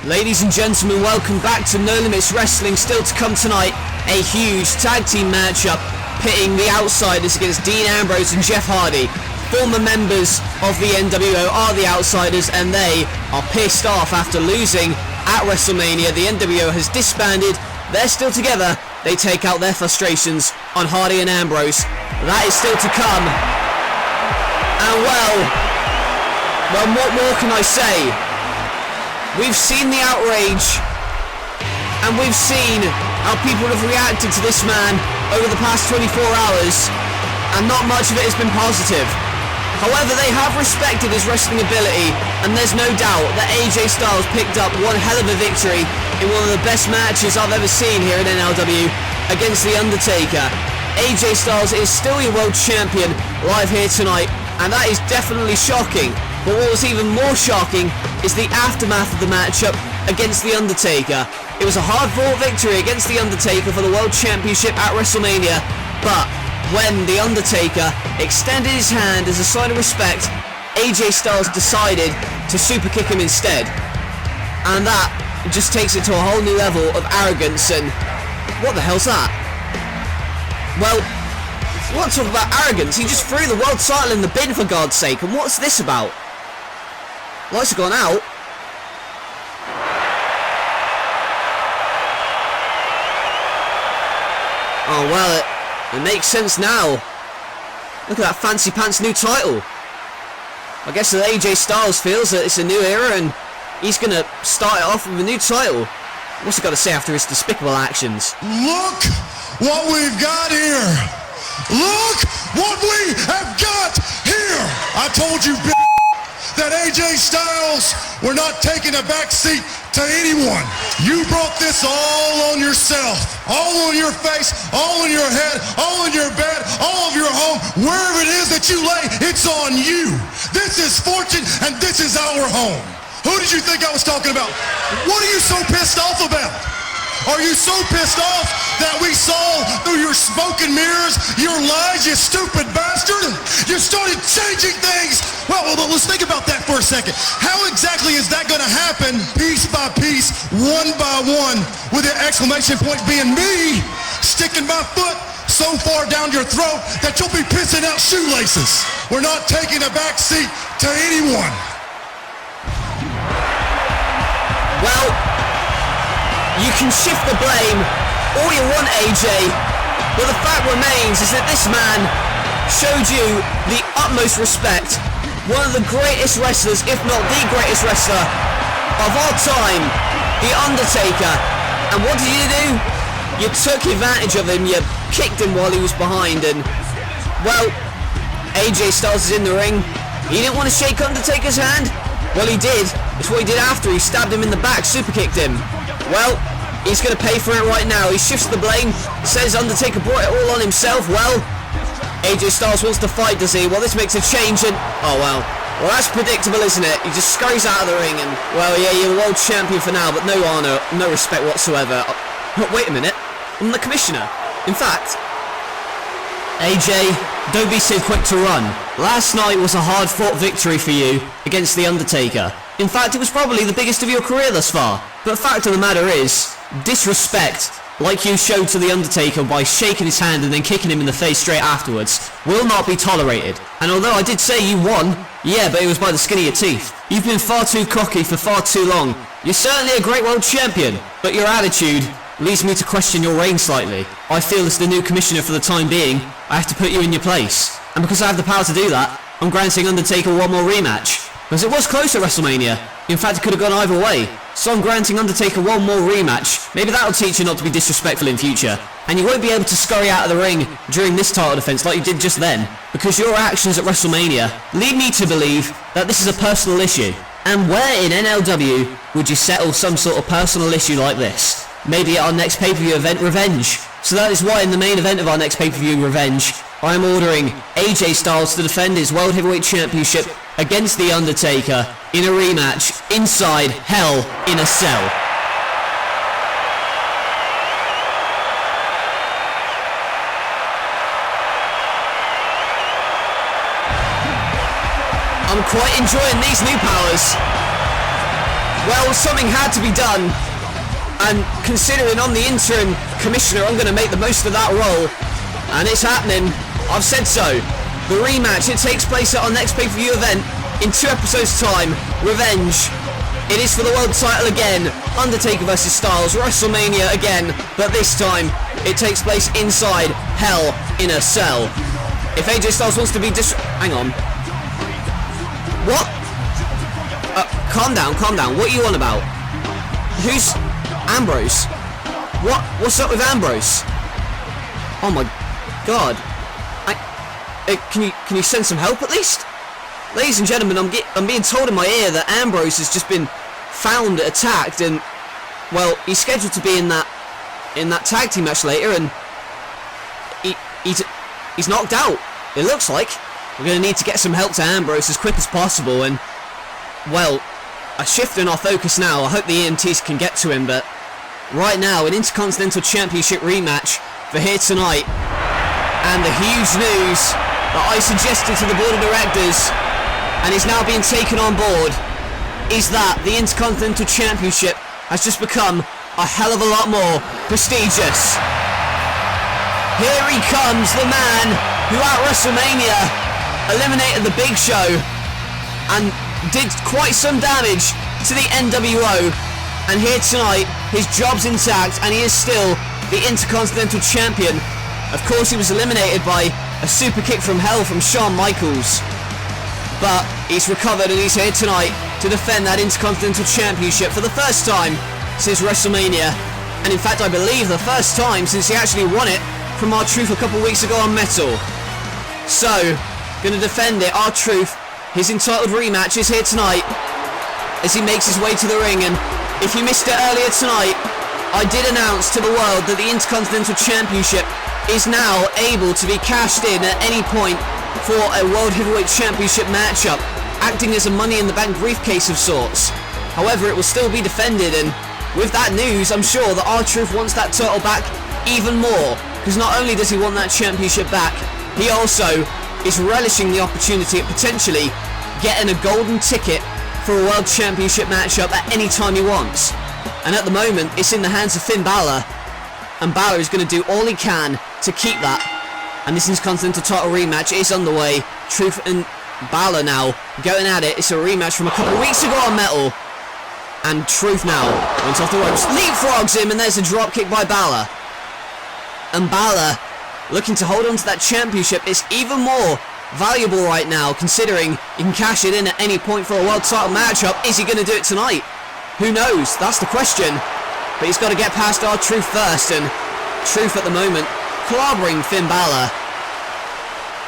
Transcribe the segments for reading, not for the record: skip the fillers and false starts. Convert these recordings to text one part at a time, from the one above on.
Ladies and gentlemen, welcome back to No Limits Wrestling. Still to come tonight, a huge tag team matchup pitting the Outsiders against Dean Ambrose and Jeff Hardy. Former members of the NWO are the Outsiders, and they are pissed off after losing at WrestleMania. The NWO has disbanded. They're still together. They take out their frustrations on Hardy and Ambrose. That is still to come. And well, what more can I say? We've seen the outrage, and we've seen how people have reacted to this man over the past 24 hours, and not much of it has been positive. However, they have respected his wrestling ability, and there's no doubt that AJ Styles picked up one hell of a victory in one of the best matches I've ever seen here in NLW against The Undertaker. AJ Styles is still your world champion live here tonight, and that is definitely shocking. But what was even more shocking is the aftermath of the matchup against The Undertaker. It was a hard-fought victory against The Undertaker for the World Championship at WrestleMania, but when The Undertaker extended his hand as a sign of respect, AJ Styles decided to superkick him instead. And that just takes it to a whole new level of arrogance, and what the hell's that? Well, you want to talk about arrogance? He just threw the world title in the bin, for God's sake, and what's this about? Lights have gone out. Oh well, it makes sense now. Look at that fancy pants new title. I guess that AJ Styles feels that it's a new era and he's gonna start it off with a new title. What's he got to say after his despicable actions? Look what we've got here. Look what we have got here. I told you, that AJ Styles were not taking a back seat to anyone. You brought this all on yourself, all on your face, all on your head, all in your bed, all of your home, wherever it is that you lay, it's on you. This is Fortune, and this is our home. Who did you think I was talking about? What are you so pissed off about? Are you so pissed off that we saw through your smoke and mirrors, your lies, you stupid bastard? You started changing things. Well, let's think about that for a second. How exactly is that going to happen piece by piece, one by one, with the exclamation point being me sticking my foot so far down your throat that you'll be pissing out shoelaces? We're not taking a back seat to anyone. Well, you can shift the blame all you want, AJ, but the fact remains is that this man showed you the utmost respect. One of the greatest wrestlers, if not the greatest wrestler of all time, The Undertaker. And what did you do? You took advantage of him, you kicked him while he was behind, and, well, AJ Styles is in the ring. He didn't want to shake Undertaker's hand? Well, he did. It's what he did after. He stabbed him in the back, superkicked him. Well, he's going to pay for it right now. He shifts the blame, says Undertaker brought it all on himself. Well, AJ Styles wants to fight, does he? Well, this makes a change, and oh well. Well, that's predictable, isn't it? He just scurries out of the ring, and well, yeah, you're world champion for now, but no honor, no respect whatsoever. Oh, wait a minute, I'm the commissioner. In fact, AJ, don't be so quick to run. Last night was a hard-fought victory for you against The Undertaker. In fact, it was probably the biggest of your career thus far. But the fact of the matter is, disrespect, like you showed to The Undertaker by shaking his hand and then kicking him in the face straight afterwards, will not be tolerated. And although I did say you won, yeah, but it was by the skin of your teeth. You've been far too cocky for far too long. You're certainly a great world champion, but your attitude leads me to question your reign slightly. I feel as the new commissioner for the time being, I have to put you in your place. And because I have the power to do that, I'm granting Undertaker one more rematch. Because it was close at WrestleMania. In fact, it could have gone either way. So I'm granting Undertaker one more rematch. Maybe that'll teach you not to be disrespectful in future. And you won't be able to scurry out of the ring during this title defense like you did just then. Because your actions at WrestleMania lead me to believe that this is a personal issue. And where in NLW would you settle some sort of personal issue like this? Maybe at our next pay-per-view event, Revenge. So that is why in the main event of our next pay-per-view, Revenge, I am ordering AJ Styles to defend his World Heavyweight Championship against The Undertaker in a rematch inside Hell in a Cell. I'm quite enjoying these new powers. Well, something had to be done, and considering I'm the interim commissioner, I'm going to make the most of that role, and it's happening. I've said so. The rematch, it takes place at our next pay-per-view event in 2 episodes' time. Revenge. It is for the world title again. Undertaker vs Styles, WrestleMania again, but this time it takes place inside Hell in a Cell. If AJ Styles wants to be hang on. What? Calm down. What are you on about? Who's Ambrose? What's up with Ambrose? Oh my god. Can you send some help at least? Ladies and gentlemen, I'm being told in my ear that Ambrose has just been found attacked, and well, he's scheduled to be in that tag team match later, and he's knocked out. It looks like we're going to need to get some help to Ambrose as quick as possible, and well, shifting our focus now. I hope the EMTs can get to him, but right now, an Intercontinental Championship rematch for here tonight, and the huge news that I suggested to the board of directors and is now being taken on board is that the Intercontinental Championship has just become a hell of a lot more prestigious. Here he comes, the man who at WrestleMania eliminated the Big Show and did quite some damage to the NWO, and here tonight his job's intact and he is still the Intercontinental Champion. Of course, he was eliminated by a super kick from hell from Shawn Michaels, but he's recovered and he's here tonight to defend that Intercontinental Championship for the first time since WrestleMania, and in fact I believe the first time since he actually won it from R-Truth a couple weeks ago on Metal. So, gonna defend it, R-Truth. His entitled rematch is here tonight as he makes his way to the ring, and if you missed it earlier tonight, I did announce to the world that the Intercontinental Championship is now able to be cashed in at any point for a World Heavyweight Championship matchup, acting as a Money in the Bank briefcase of sorts. However, it will still be defended, and with that news, I'm sure that R-Truth wants that title back even more, because not only does he want that championship back, he also is relishing the opportunity of potentially getting a golden ticket for a World Championship matchup at any time he wants. And at the moment, it's in the hands of Finn Balor, and Balor is going to do all he can to keep that. And this Intercontinental title rematch is underway. Truth and Balor now going at it. It's a rematch from a couple of weeks ago on Metal. And Truth now went off the ropes, leapfrogs him, and there's a drop kick by Balor. And Balor looking to hold on to that championship. It's even more valuable right now, considering he can cash it in at any point for a world title matchup. Is he going to do it tonight? Who knows? That's the question. But he's got to get past R-Truth first, and Truth at the moment clobbering Finn Balor.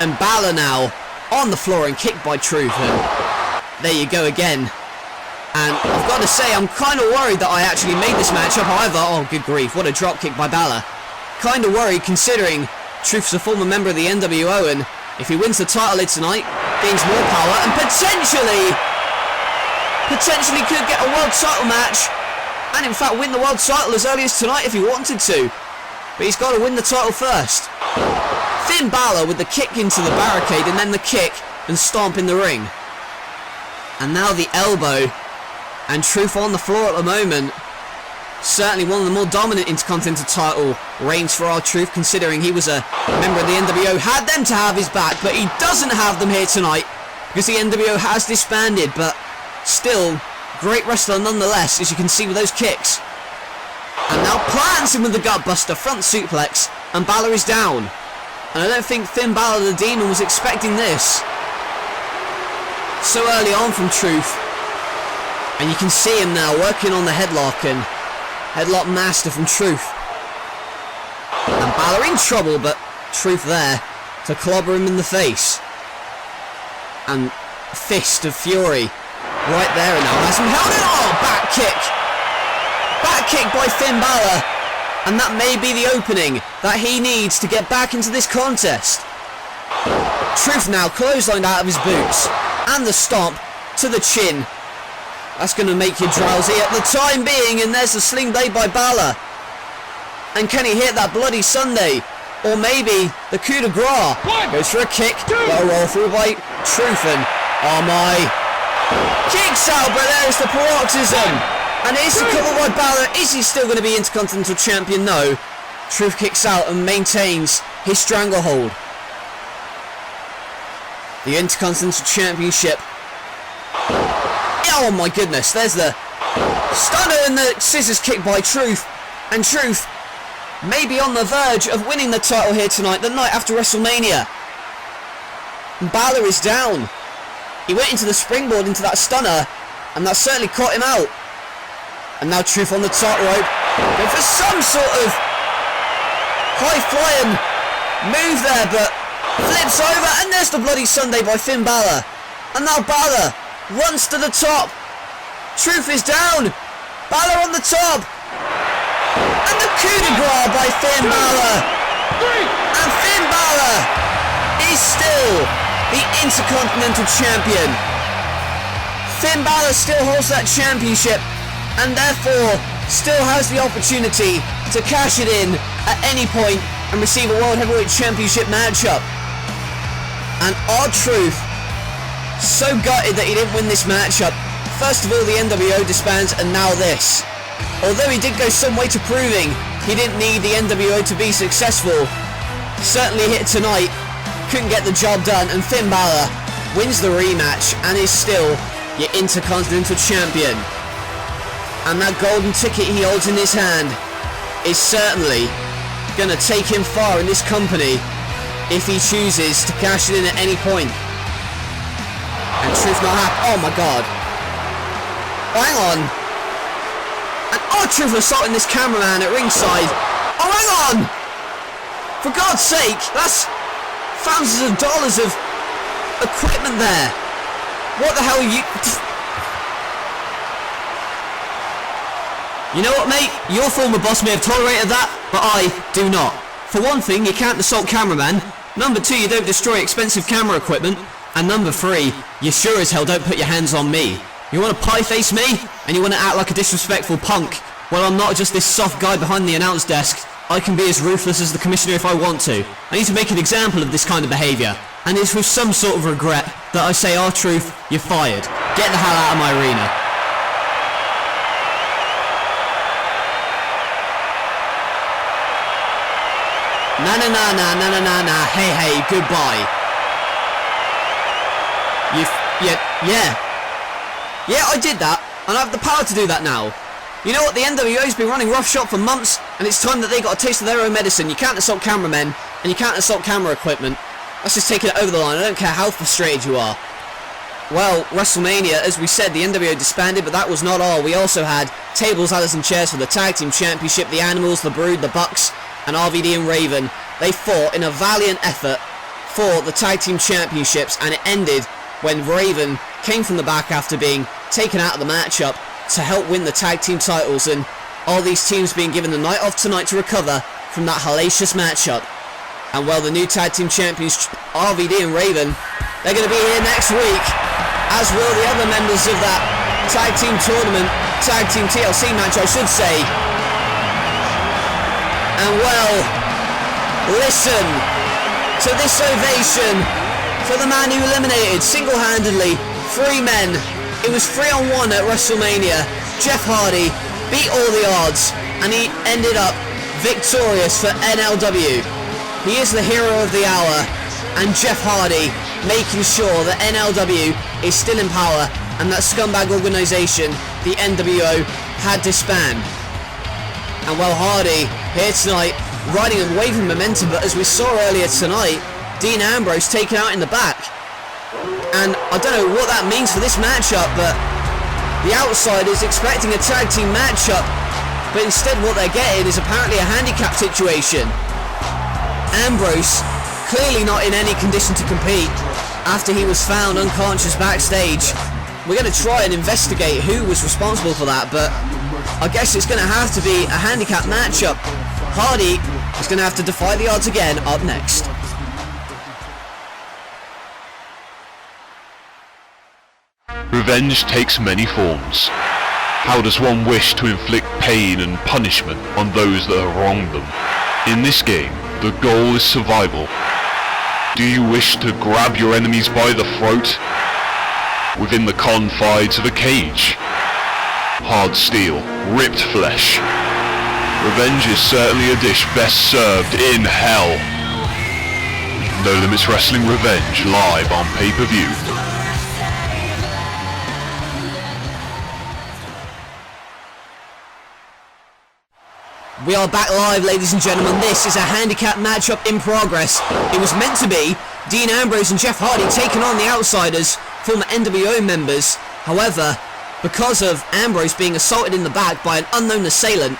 And Balor now on the floor and kicked by Truth, and there you go again. And I've got to say, I'm kind of worried that I actually made this matchup. However, oh good grief, what a drop kick by Balor. Kind of worried considering Truth's a former member of the NWO, and if he wins the title tonight, gains more power and potentially could get a world title match, and in fact win the world title as early as tonight if he wanted to. But he's got to win the title first. Finn Balor with the kick into the barricade, and then the kick and stomp in the ring. And now the elbow, and Truth on the floor at the moment. Certainly one of the more dominant Intercontinental title reigns for R-Truth, considering he was a member of the NWO. Had them to have his back, but he doesn't have them here tonight because the NWO has disbanded, but still, great wrestler nonetheless, as you can see with those kicks. And now plants him with the gutbuster, front suplex, and Balor is down. And I don't think Finn Balor the Demon was expecting this so early on from Truth. And you can see him now working on the headlock, and headlock master from Truth. And Balor in trouble, but Truth there to clobber him in the face. And Fist of Fury right there, and now has him held in. Oh, back kick. Back kick by Finn Balor. And that may be the opening that he needs to get back into this contest. Truth now clotheslined out of his boots. And the stomp to the chin. That's going to make you drowsy at the time being, and there's the sling blade by Balor. And can he hit that Bloody Sunday? Or maybe the coup de grace. Goes for a kick, but a roll through by Truth, and oh my. Kicks out, but there's the paroxysm. And here's the cover by Balor. Is he still going to be Intercontinental Champion? No. Truth kicks out and maintains his stranglehold. The Intercontinental Championship. Oh my goodness, there's the stunner and the scissors kick by Truth. And Truth may be on the verge of winning the title here tonight, the night after WrestleMania. And Balor is down. He went into the springboard into that stunner, and that certainly caught him out. And now Truth on the top rope, going for some sort of high-flying move there, but flips over, and there's the Bloody Sunday by Finn Balor. And now Balor runs to the top. Truth is down. Balor on the top. And the coup de grace by Finn Balor. And Finn Balor is still the Intercontinental Champion. Finn Balor still holds that championship, and therefore still has the opportunity to cash it in at any point and receive a World Heavyweight Championship matchup. And R-Truth, so gutted that he didn't win this matchup. First of all, the NWO disbands, and now this. Although he did go some way to proving he didn't need the NWO to be successful, certainly hit tonight, couldn't get the job done, and Finn Balor wins the rematch and is still your Intercontinental Champion. And that golden ticket he holds in his hand is certainly going to take him far in this company if he chooses to cash it in at any point. And Truth not happy. Oh my god. Oh, hang on. And R-Truth assaulting this cameraman at ringside. Oh, hang on. For God's sake, that's thousands of dollars of equipment there. What the hell are you... You know what, mate? Your former boss may have tolerated that, but I do not. For one thing, you can't assault cameramen. Number two, you don't destroy expensive camera equipment. And number three, you sure as hell don't put your hands on me. You want to pie-face me? And you want to act like a disrespectful punk? Well, I'm not just this soft guy behind the announce desk. I can be as ruthless as the commissioner if I want to. I need to make an example of this kind of behaviour. And it's with some sort of regret that I say, R-Truth, you're fired. Get the hell out of my arena. Na, hey, goodbye. Yeah, I did that, and I have the power to do that now. You know what, the NWO's been running roughshod for months, and it's time that they got a taste of their own medicine. You can't assault cameramen, and you can't assault camera equipment. That's just taking it over the line. I don't care how frustrated you are. Well, WrestleMania, as we said, the NWO disbanded, but that was not all. We also had tables, ladders, and chairs for the Tag Team Championship. The Animals, the Brood, the Bucks, and RVD and Raven. They fought in a valiant effort for the Tag Team Championships, and it ended when Raven came from the back after being taken out of the matchup to help win the Tag Team titles, and all these teams being given the night off tonight to recover from that hellacious matchup. And well, the new Tag Team Champions, RVD and Raven, they're going to be here next week, as will the other members of that Tag Team Tournament, Tag Team TLC match, I should say. And well, listen to this ovation for the man who eliminated single-handedly 3 men. It was 3-on-1 at WrestleMania. Jeff Hardy beat all the odds, and he ended up victorious for NLW. He is the hero of the hour, and Jeff Hardy making sure that NLW is still in power, and that scumbag organisation, the NWO, had disbanded. And well, Hardy here tonight, riding and waving momentum, but as we saw earlier tonight, Dean Ambrose taken out in the back. And I don't know what that means for this matchup, but the outside is expecting a tag team matchup, but instead what they're getting is apparently a handicap situation. Ambrose clearly not in any condition to compete after he was found unconscious backstage. We're going to try and investigate who was responsible for that, but I guess it's going to have to be a handicap matchup. Hardy is going to have to defy the odds again up next. Revenge takes many forms. How does one wish to inflict pain and punishment on those that have wronged them? In this game, the goal is survival. Do you wish to grab your enemies by the throat within the confines of a cage? hard steel, ripped flesh. Revenge is certainly a dish best served in hell. No Limits Wrestling Revenge live on pay-per-view. We are back live, ladies and gentlemen. This is a handicap matchup in progress. It was meant to be Dean Ambrose and Jeff Hardy taking on the Outsiders, former NWO members. However, because of Ambrose being assaulted in the back by an unknown assailant,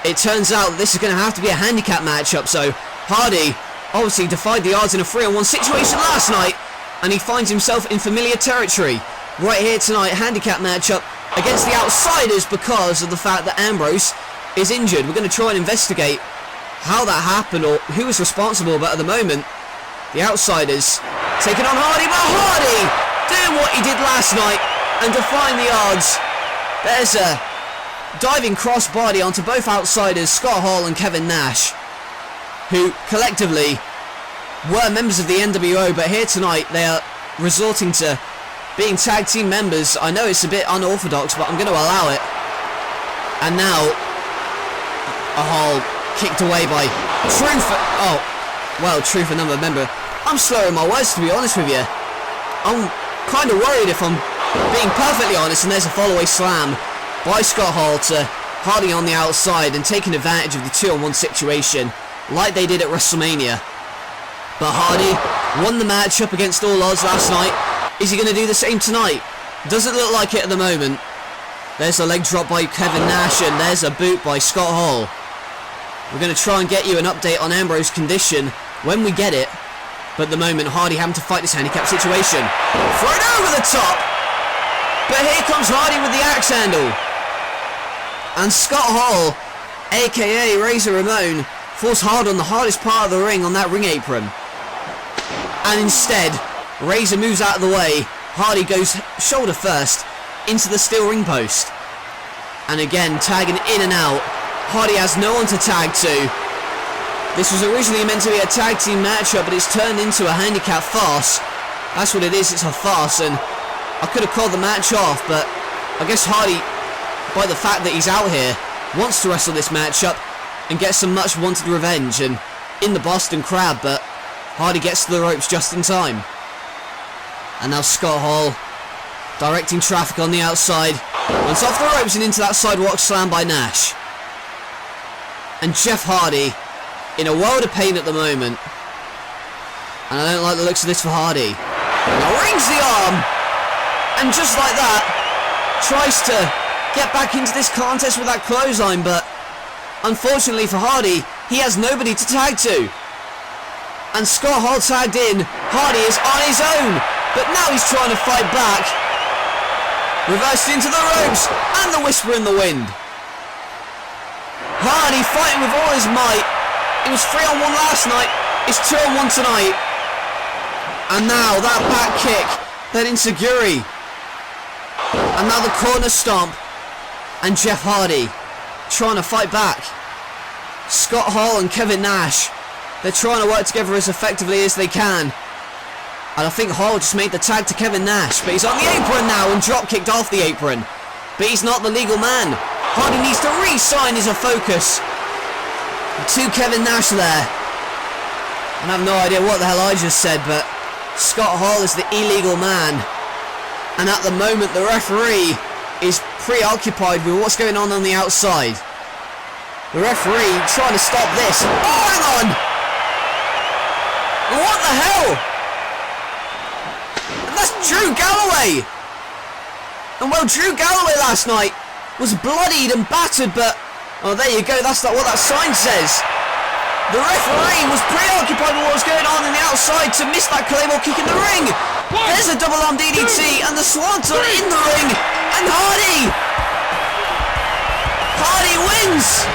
it turns out that this is going to have to be a handicap matchup. So Hardy obviously defied the odds in a 3-on-1 situation last night, and he finds himself in familiar territory right here tonight. Handicap matchup against the Outsiders because of the fact that Ambrose is injured. We're going to try and investigate how that happened or who was responsible, but at the moment the Outsiders taking on Hardy, but Hardy doing what he did last night and defying the odds. There's a diving crossbody onto both Outsiders, Scott Hall and Kevin Nash, who collectively were members of the NWO, but here tonight they are resorting to being tag team members. I know it's a bit unorthodox, but I'm going to allow it. And now a Hall kicked away by Truth. Oh, well, Truth, another member. I'm slurring my words, to be honest with you. I'm kind of worried, if I'm being perfectly honest, and there's a follow-away slam by Scott Hall to Hardy on the outside and taking advantage of the 2-on-1 situation like they did at WrestleMania. But Hardy won the matchup against all odds last night. Is he going to do the same tonight? Doesn't look like it at the moment. There's a leg drop by Kevin Nash, and there's a boot by Scott Hall. We're going to try and get you an update on Ambrose's condition when we get it. But at the moment, Hardy having to fight this handicap situation. Thrown over the top. But here comes Hardy with the axe handle. And Scott Hall, aka Razor Ramon, falls hard on the hardest part of the ring on that ring apron. And instead, Razor moves out of the way. Hardy goes shoulder first into the steel ring post. And again, tagging in and out. Hardy has no one to tag to. This was originally meant to be a tag team matchup, but it's turned into a handicap farce. That's what it is, it's a farce, and I could have called the match off, but I guess Hardy, by the fact that he's out here, wants to wrestle this matchup and get some much wanted revenge and in the Boston Crab, but Hardy gets to the ropes just in time. And now Scott Hall directing traffic on the outside, runs off the ropes and into that sidewalk slam by Nash. And Jeff Hardy in a world of pain at the moment, and I don't like the looks of this for Hardy. Now rings the arm, and just like that tries to get back into this contest with that clothesline, but unfortunately for Hardy, he has nobody to tag to. And Scott Hall tagged in. Hardy is on his own, but now he's trying to fight back. Reversed into the ropes, and the whisper in the wind. Hardy fighting with all his might. It was 3-on-1 last night, it's 2-on-1 tonight. And now that back kick, that enziguri. And now the corner stomp. And Jeff Hardy trying to fight back. Scott Hall and Kevin Nash, they're trying to work together as effectively as they can. And I think Hall just made the tag to Kevin Nash, but he's on the apron now and drop kicked off the apron. But he's not the legal man. Hardy needs to re-sign his focus to Kevin Nash there. And I have no idea what the hell I just said, but Scott Hall is the illegal man. And at the moment the referee is preoccupied with what's going on the outside. The referee trying to stop this. Oh, hang on! What the hell? And that's Drew Galloway! And well, Drew Galloway last night was bloodied and battered, but oh, there you go, that's not what that sign says. The referee was preoccupied with what was going on the outside to miss that Claymore kick in the ring. There's a double arm DDT and the Swanton in the ring, and Hardy wins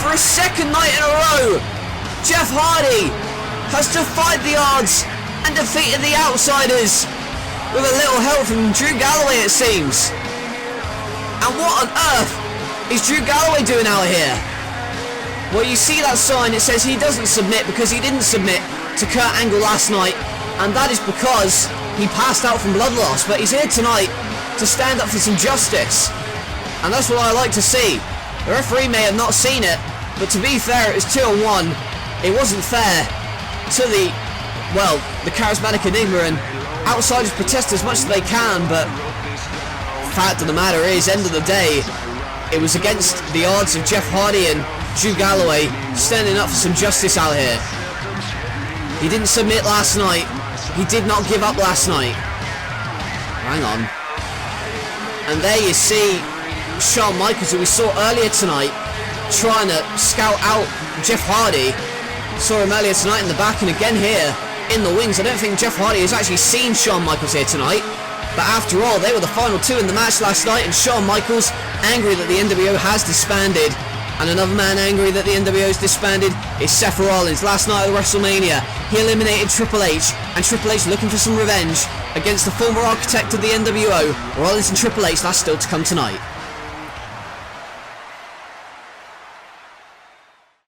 for a second night in a row. Jeff Hardy has defied the odds and defeated the Outsiders with a little help from Drew Galloway, it seems. And what on earth is Drew Galloway doing out here? Well, you see that sign, it says he doesn't submit because he didn't submit to Kurt Angle last night, and that is because he passed out from blood loss, but he's here tonight to stand up for some justice. And that's what I like to see. The referee may have not seen it, but to be fair, it was 2-on-1. It wasn't fair to the charismatic Enigma, and outsiders protest as much as they can, but fact of the matter is, end of the day, it was against the odds of Jeff Hardy and Drew Galloway standing up for some justice out here. He didn't submit last night. He did not give up last night. Hang on. And there you see Shawn Michaels, who we saw earlier tonight, trying to scout out Jeff Hardy. Saw him earlier tonight in the back, and again here in the wings. I don't think Jeff Hardy has actually seen Shawn Michaels here tonight. But after all, they were the final two in the match last night, and Shawn Michaels angry that the NWO has disbanded. And another man angry that the NWO has disbanded is Seth Rollins. Last night at WrestleMania, he eliminated Triple H, and Triple H looking for some revenge against the former architect of the NWO. Rollins and Triple H, that's still to come tonight.